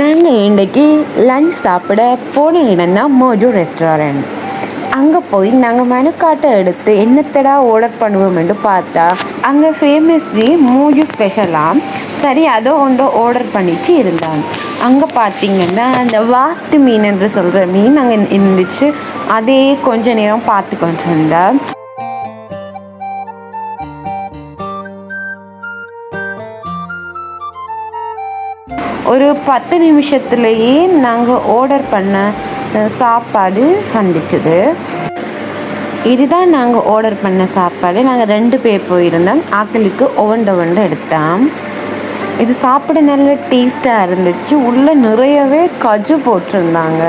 நாங்கள் இன்றைக்கி லஞ்ச் சாப்பிட போன இடம் தான் மோஜோ ரெஸ்டாரண்ட். அங்கே போய் நாங்கள் மெனு கார்ட்டை எடுத்து என்னத்தடா ஆர்டர் பண்ணுவோம்னு பார்த்தா அங்கே ஃபேமஸ்லி மோஜோ ஸ்பெஷலாக சரி அதை ஒன்று ஆர்டர் பண்ணிட்டு இருந்தாங்க. அங்கே பார்த்திங்கன்னா அந்த வாஸ்து மீன் என்று சொல்கிற மீன் அங்கே இருந்துச்சு. அதே கொஞ்ச நேரம் பார்த்து கொண்டு இருந்தேன். ஒரு 10 நிமிஷத்துலேயே நாங்கள் ஆர்டர் பண்ண சாப்பாடு வந்துச்சுது. இதுதான் நாங்கள் ஆர்டர் பண்ண சாப்பாடு. நாங்கள் 2 பேர் போயிருந்தோம். ஆக்களுக்கு ஒவ்வொன்று எடுத்தோம். இது சாப்பிட நல்ல டேஸ்ட்டாக இருந்துச்சு. உள்ளே நிறையவே கஜு போட்டிருந்தாங்க.